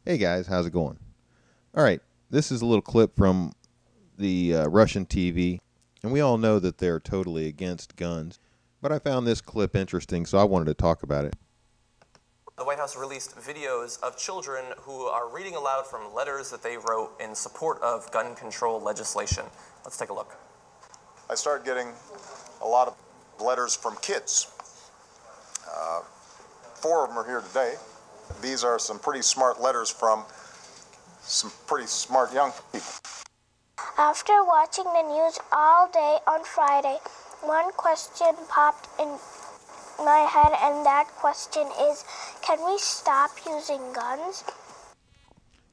Hey guys, how's it going? All right, this is a little clip from the Russian TV, and we all know that they're totally against guns, but I found this clip interesting, so I wanted to talk about it. The White House released videos of children who are reading aloud from letters that they wrote in support of gun control legislation. Let's take a look. I started getting a lot of letters from kids. 4 of them are here today. These are some pretty smart letters from some pretty smart young people. After watching the news all day on Friday, one question popped in my head, and that question is, can we stop using guns?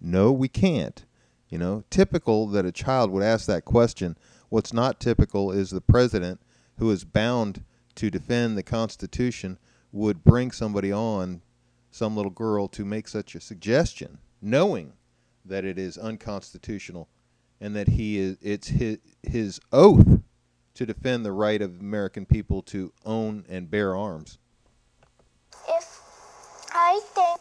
No, we can't. You know, typical that a child would ask that question. What's not typical is the president, who is bound to defend the Constitution, would bring somebody on, some little girl, to make such a suggestion, knowing that it is unconstitutional and that it's his oath to defend the right of American people to own and bear arms. I think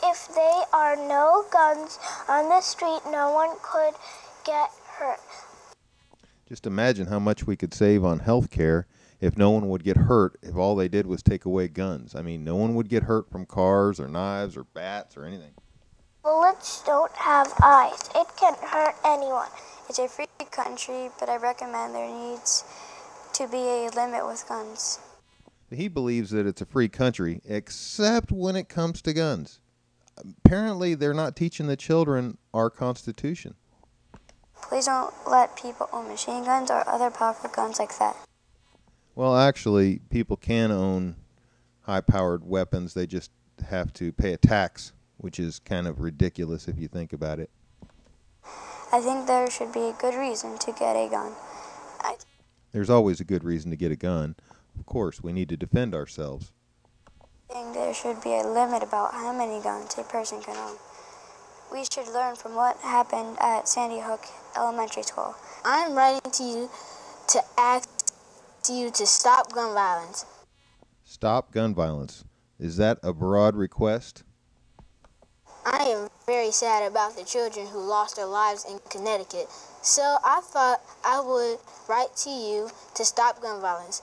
if there are no guns on the street, no one could get hurt. Just imagine how much we could save on health care if no one would get hurt if all they did was take away guns. I mean, no one would get hurt from cars or knives or bats or anything. Bullets don't have eyes. It can hurt anyone. It's a free country, but I recommend there needs to be a limit with guns. He believes that it's a free country, except when it comes to guns. Apparently, they're not teaching the children our Constitution. Please don't let people own machine guns or other powerful guns like that. Well, actually, people can own high-powered weapons. They just have to pay a tax, which is kind of ridiculous if you think about it. I think there should be a good reason to get a gun. There's always a good reason to get a gun. Of course, we need to defend ourselves. I think there should be a limit about how many guns a person can own. We should learn from what happened at Sandy Hook Elementary School. I'm writing to you to ask you to stop gun violence. Stop gun violence. Is that a broad request? I am very sad about the children who lost their lives in Connecticut, so I thought I would write to you to stop gun violence.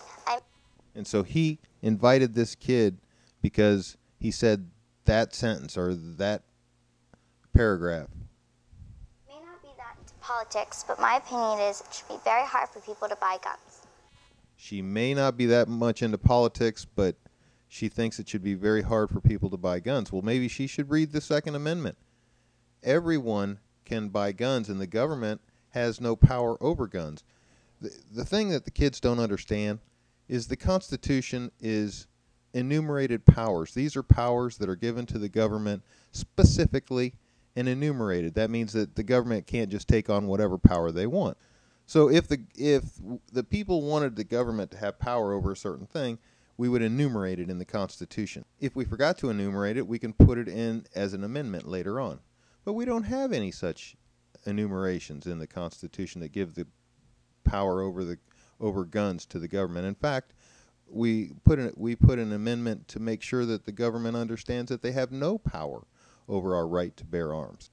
And so he invited this kid because he said that sentence or that paragraph. May not be that into politics, but my opinion is it should be very hard for people to buy guns. She may not be that much into politics, but she thinks it should be very hard for people to buy guns. Well, maybe she should read the Second Amendment. Everyone can buy guns, and the government has no power over guns. The thing that the kids don't understand is the Constitution is enumerated powers. These are powers that are given to the government specifically and enumerated. That means that the government can't just take on whatever power they want. So if the people wanted the government to have power over a certain thing, we would enumerate it in the Constitution. If we forgot to enumerate it, we can put it in as an amendment later on. But we don't have any such enumerations in the Constitution that give the power over guns to the government. In fact, we put an amendment to make sure that the government understands that they have no power over our right to bear arms.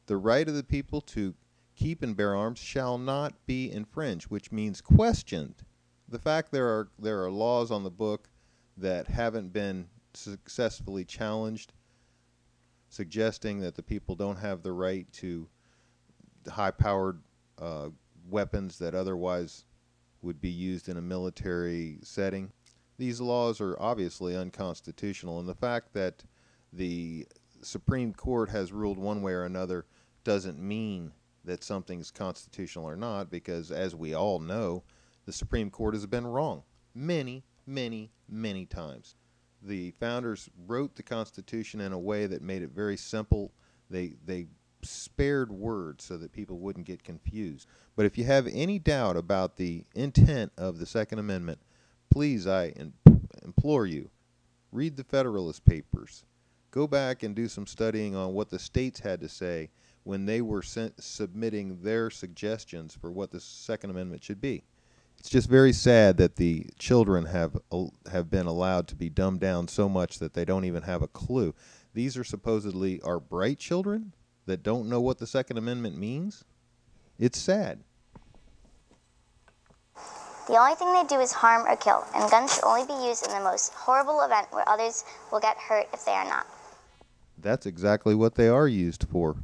The right of the people to keep and bear arms shall not be infringed, which means questioned. The fact there are laws on the book that haven't been successfully challenged, suggesting that the people don't have the right to high-powered weapons that otherwise would be used in a military setting. These laws are obviously unconstitutional, and the fact that the Supreme Court has ruled one way or another doesn't mean that something's constitutional or not, because as we all know, the Supreme Court has been wrong many, many, many times. The founders wrote the Constitution in a way that made it very simple. They spared words so that people wouldn't get confused. But if you have any doubt about the intent of the Second Amendment, please, I implore you, read the Federalist Papers. Go back and do some studying on what the states had to say when they were submitting their suggestions for what the Second Amendment should be. It's just very sad that the children have been allowed to be dumbed down so much that they don't even have a clue. these are supposedly our bright children that don't know what the Second Amendment means? It's sad. The only thing they do is harm or kill, and guns should only be used in the most horrible event where others will get hurt if they are not. That's exactly what they are used for.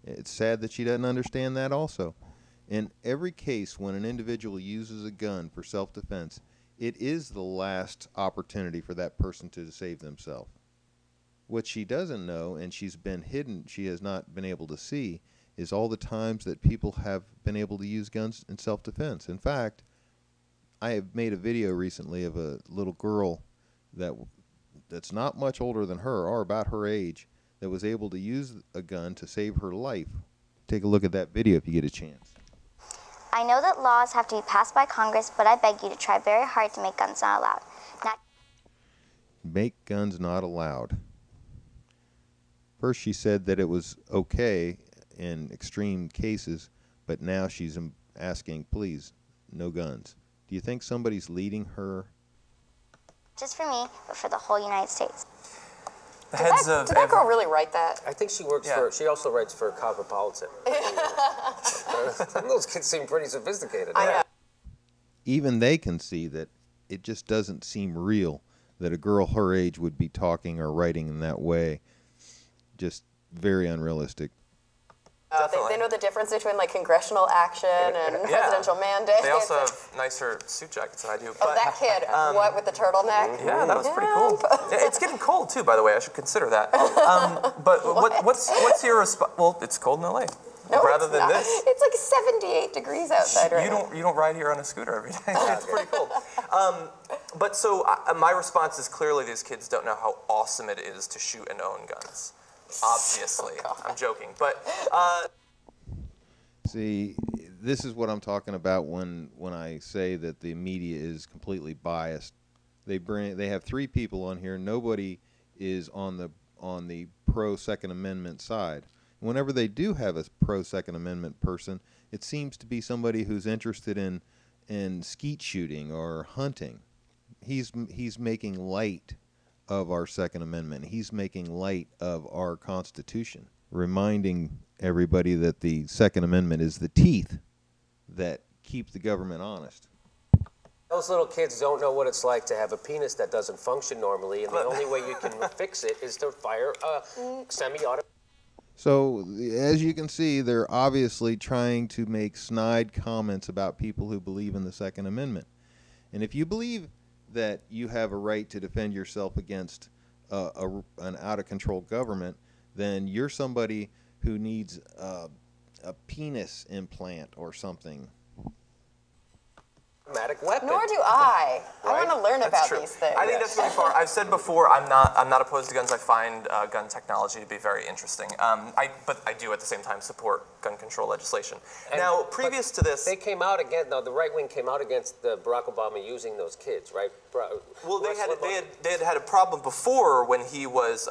It's sad that she doesn't understand that also. In every case when an individual uses a gun for self-defense, it is the last opportunity for that person to save themselves. What she doesn't know, and she has not been able to see, is all the times that people have been able to use guns in self-defense. In fact, I have made a video recently of a little girl that's not much older than her, or about her age, that was able to use a gun to save her life. Take a look at that video if you get a chance. I know that laws have to be passed by Congress, but I beg you to try very hard to make guns not allowed. Make guns not allowed. First she said that it was okay in extreme cases, but now she's asking, please, no guns. Do you think somebody's leading her? Just for me, but for the whole United States. The heads of did that girl really write that? I think she works she also writes for Cosmopolitan. Those kids seem pretty sophisticated. I know. Even they can see that it just doesn't seem real that a girl her age would be talking or writing in that way. Just very unrealistic. They know the difference between like congressional action and presidential mandates. They also have nicer suit jackets than I do. Oh, that kid, what, with the turtleneck? Yeah, that was pretty cool. It's getting cold too, by the way. I should consider that. But what's your response? Well, it's cold in LA. No, rather it's than not. this. It's like 78 degrees outside right now. You don't ride here on a scooter every day. It's pretty cool. But so my response is clearly these kids don't know how awesome it is to shoot and own guns. Obviously. I'm joking. But see, this is what I'm talking about when I say that the media is completely biased. They have three people on here. Nobody is on the pro Second Amendment side. Whenever they do have a pro Second Amendment person, it seems to be somebody who's interested in skeet shooting or hunting. He's making light of our Second Amendment. He's making light of our Constitution, reminding everybody that the Second Amendment is the teeth that keep the government honest. Those little kids don't know what it's like to have a penis that doesn't function normally, and the only way you can fix it is to fire a semi-automatic. So, as you can see, they're obviously trying to make snide comments about people who believe in the Second Amendment. And if you believe that you have a right to defend yourself against an out-of-control government, then you're somebody who needs a penis implant or something. Weapon. Nor do I. Right? I want to learn about true. these things. I think that's really far. I've said before, I'm not opposed to guns. I find gun technology to be very interesting. But I do at the same time support gun control legislation. Now, previous to this, they came out again. No, the right wing came out against Barack Obama using those kids, right? Well, they had a problem before when he was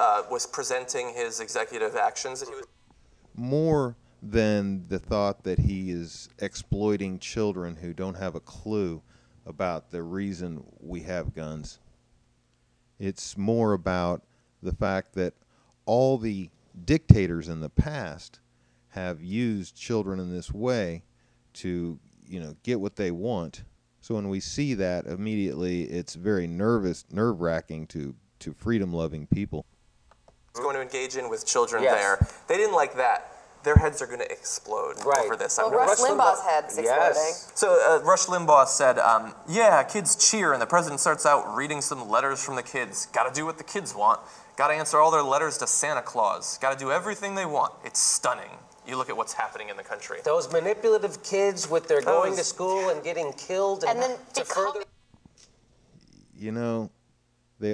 presenting his executive actions. That he was More than the thought that he is exploiting children who don't have a clue about the reason we have guns. It's more about the fact that all the dictators in the past have used children in this way to, get what they want. So when we see that, immediately it's very nerve-wracking to freedom-loving people. going to engage in with children there. They didn't like that. Their heads are going to explode over this. Well, Rush Limbaugh's head's exploding. So Rush Limbaugh said, yeah, kids cheer, and the president starts out reading some letters from the kids. Got to do what the kids want. Got to answer all their letters to Santa Claus. Got to do everything they want. It's stunning. You look at what's happening in the country. Those manipulative kids with their going to school and getting killed. And then to further...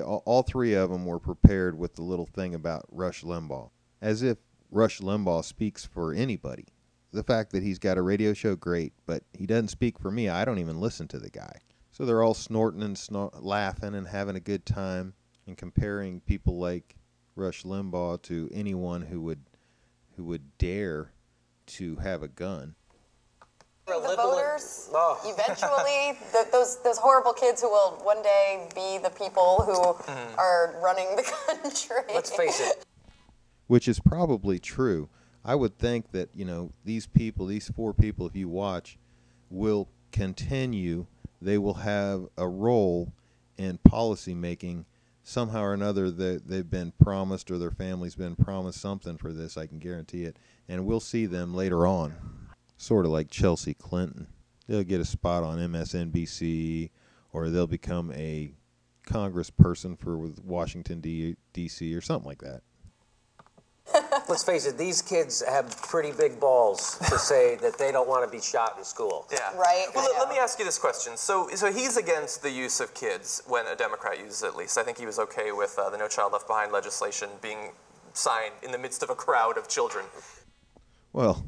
all three of them were prepared with the little thing about Rush Limbaugh. As if Rush Limbaugh speaks for anybody. The fact that he's got a radio show, great, but he doesn't speak for me. I don't even listen to the guy. So they're all snorting and laughing and having a good time and comparing people like Rush Limbaugh to anyone who would dare to have a gun. The voters, eventually, those horrible kids who will one day be the people who are running the country. Let's face it. which is probably true. I would think that, these people, these four people, if you watch, will continue. They will have a role in policy making somehow or another. They've been promised, or their family's been promised something for this, I can guarantee it. And we'll see them later on, sort of like Chelsea Clinton. They'll get a spot on MSNBC, or they'll become a congressperson for Washington, D.C., or something like that. Let's face it, these kids have pretty big balls to say that they don't want to be shot in school. Yeah. Right. Well, let me ask you this question. So he's against the use of kids when a Democrat uses it, at least. I think he was okay with the No Child Left Behind legislation being signed in the midst of a crowd of children. Well,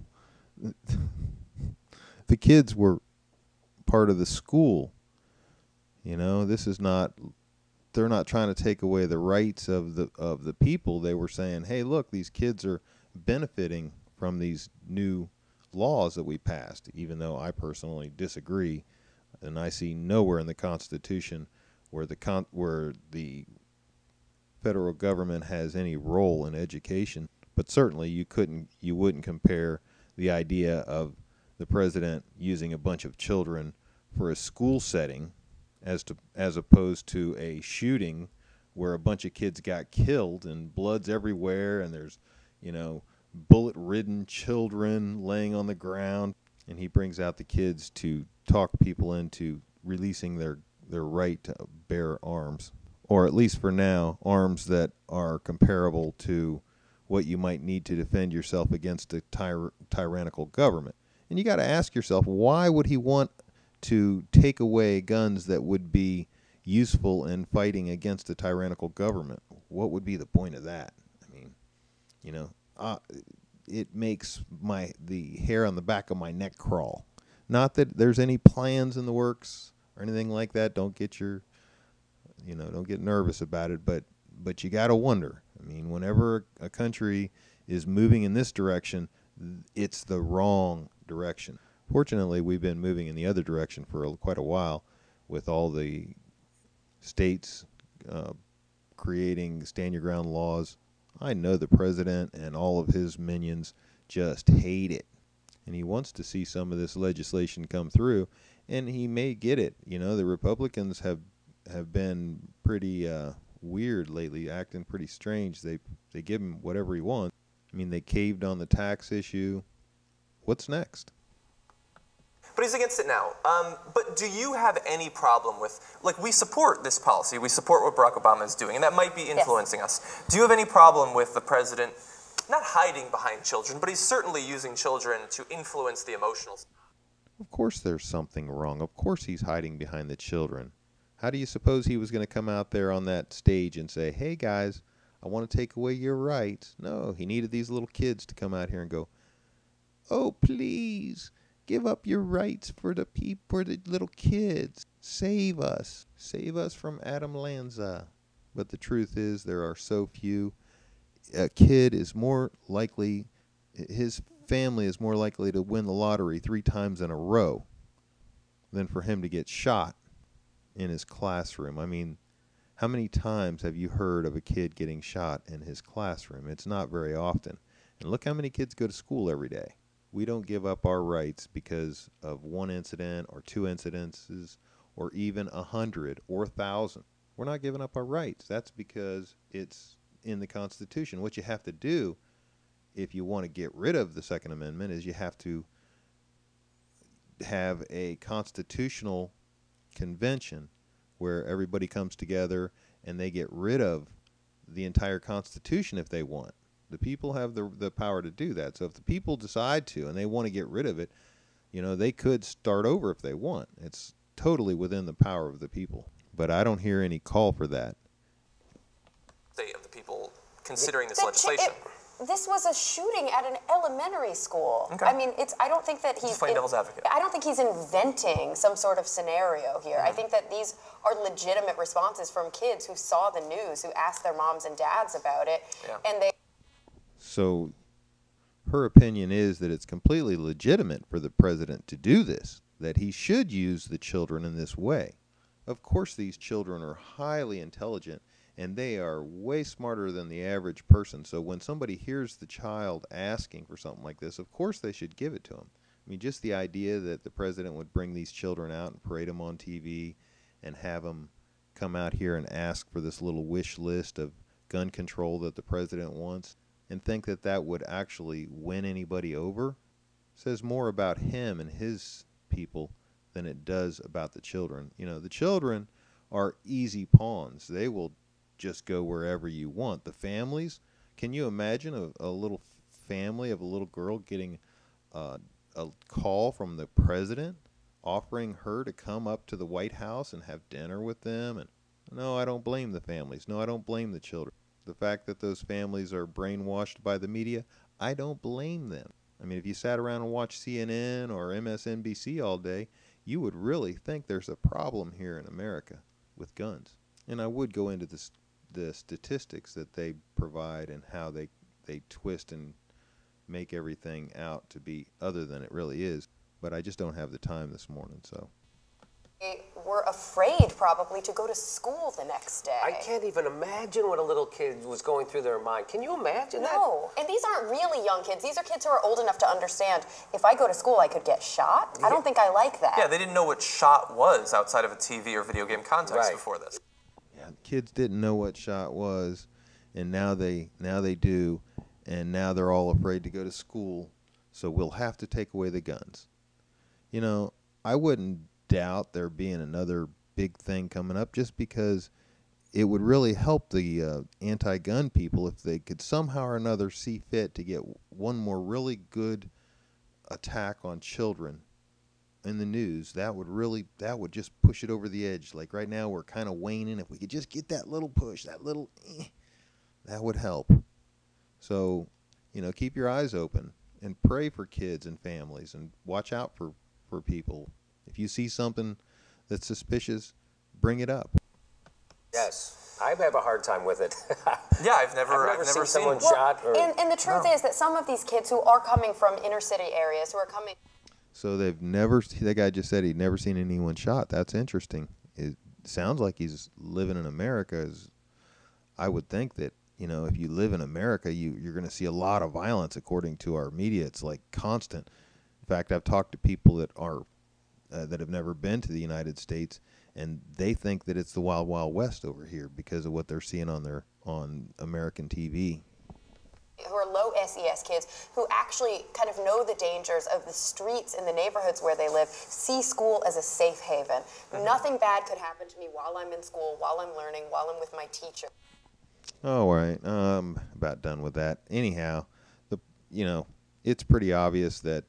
the kids were part of the school. This is not... They're not trying to take away the rights of the people. They were saying, hey, look, these kids are benefiting from these new laws that we passed, even though I personally disagree, and I see nowhere in the Constitution where the federal government has any role in education. But certainly you wouldn't compare the idea of the president using a bunch of children for a school setting as opposed to a shooting where a bunch of kids got killed and blood's everywhere, and there's, bullet-ridden children laying on the ground. And he brings out the kids to talk people into releasing their right to bear arms, or at least for now, arms that are comparable to what you might need to defend yourself against a tyrannical government. And you got to ask yourself, why would he want to take away guns that would be useful in fighting against a tyrannical government? What would be the point of that? I mean, it makes the hair on the back of my neck crawl. Not that there's any plans in the works or anything like that. Don't get don't get nervous about it, but you got to wonder. I mean, whenever a country is moving in this direction, it's the wrong direction. Fortunately, we've been moving in the other direction for quite a while, with all the states creating stand-your-ground laws. I know the president and all of his minions just hate it, and he wants to see some of this legislation come through, and he may get it. The Republicans have been pretty weird lately, acting pretty strange. They give him whatever he wants. I mean, they caved on the tax issue. What's next? But he's against it now. But do you have any problem with, we support this policy, we support what Barack Obama is doing, and that might be influencing us. Do you have any problem with the president not hiding behind children, but he's certainly using children to influence the emotional? Of course there's something wrong. Of course he's hiding behind the children. How do you suppose he was going to come out there on that stage and say, hey guys, I want to take away your rights? No, he needed these little kids to come out here and go, oh, please, give up your rights for the little kids. Save us. Save us from Adam Lanza. But the truth is, there are so few. A kid is more likely, his family is more likely to win the lottery 3 times in a row than for him to get shot in his classroom. I mean, how many times have you heard of a kid getting shot in his classroom? It's not very often. And look how many kids go to school every day. We don't give up our rights because of 1 incident or 2 incidences or even 100 or 1,000. We're not giving up our rights. That's because it's in the Constitution. What you have to do if you want to get rid of the Second Amendment is you have to have a constitutional convention where everybody comes together and they get rid of the entire Constitution if they want. The people have the power to do that. So if the people decide to and they want to get rid of it, they could start over if they want. It's totally within the power of the people. But I don't hear any call for that. State of the people considering this legislation. This was a shooting at an elementary school. Okay. I mean, I don't think that he's just playing devil's advocate. I don't think he's inventing some sort of scenario here. I think that these are legitimate responses from kids who saw the news, who asked their moms and dads about it, and they. So her opinion is that it's completely legitimate for the president to do this, that he should use the children in this way. Of course, these children are highly intelligent, And they are way smarter than the average person. So when somebody hears the child asking for something like this, of course they should give it to them. I mean, just the idea that the president would bring these children out and parade them on TV and have them come out here and ask for this little wish list of gun control that the president wants and think that that would actually win anybody over says more about him and his people than it does about the children. You know, the children are easy pawns. They will just go wherever you want. The families, can you imagine a little family of a little girl getting a call from the president offering her to come up to the White House and have dinner with them? And no, I don't blame the families. No, I don't blame the children. The fact that those families are brainwashed by the media, I don't blame them. I mean, if you sat around and watched CNN or MSNBC all day, you would really think there's a problem here in America with guns. And I would go into the statistics that they provide and how they twist and make everything out to be other than it really is. But I just don't have the time this morning, so. They were afraid probably to go to school the next day. I can't even imagine what a little kid was going through their mind. Can you imagine that? No, and these aren't really young kids. These are kids who are old enough to understand, if I go to school, I could get shot. I don't think I like that. Yeah, they didn't know what shot was outside of a TV or video game context before this. Yeah, kids didn't know what shot was, and now they do, and now they're all afraid to go to school, so we'll have to take away the guns. You know, I wouldn't doubt there being another big thing coming up, just because it would really help the anti-gun people if they could somehow or another see fit to get one more really good attack on children in the news. That would just push it over the edge. Like right now we're kind of waning. If we could just get that little push, that little that would help. So, you know, keep your eyes open and pray for kids and families and watch out for people. If you see something that's suspicious, bring it up. Yes, I have a hard time with it. Yeah, I've never seen seen someone shot. Or, and the truth is that some of these kids who are coming from inner city areas, who are coming... So that guy just said he'd never seen anyone shot. That's interesting. It sounds like he's living in America. I would think that, you know, if you live in America, you're going to see a lot of violence according to our media. It's like constant. In fact, I've talked to people that have never been to the United States, and they think that it's the Wild Wild West over here because of what they're seeing on American TV. Who are low SES kids who actually kind of know the dangers of the streets in the neighborhoods where they live, see school as a safe haven. Nothing bad could happen to me while I'm in school, while I'm learning, while I'm with my teacher. All right, about done with that. Anyhow, it's pretty obvious that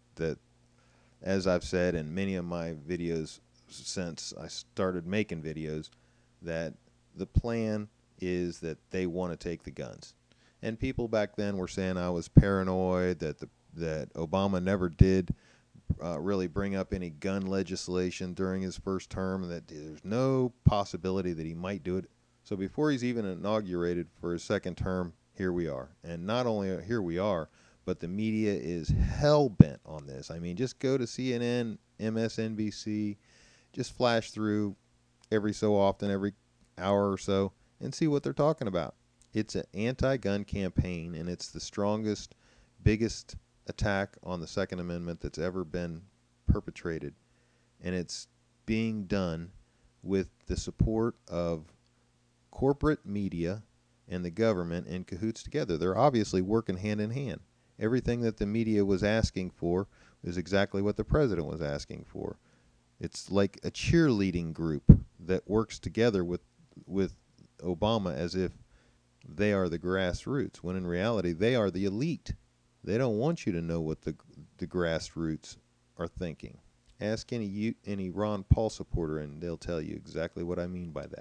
as I've said in many of my videos since I started making videos, that the plan is that they want to take the guns. And people back then were saying I was paranoid, that Obama never did really bring up any gun legislation during his first term, and that there's no possibility that he might do it. So before he's even inaugurated for his second term, here we are. And not only here we are, but the media is hell-bent on this. I mean, just go to CNN, MSNBC, just flash through every so often, every hour or so, and see what they're talking about. It's an anti-gun campaign, and it's the strongest, biggest attack on the Second Amendment that's ever been perpetrated. And it's being done with the support of corporate media and the government in cahoots together. They're obviously working hand in hand. Everything that the media was asking for is exactly what the president was asking for. It's like a cheerleading group that works together with Obama as if they are the grassroots, when in reality they are the elite. They don't want you to know what the grassroots are thinking. Ask any Ron Paul supporter and they'll tell you exactly what I mean by that.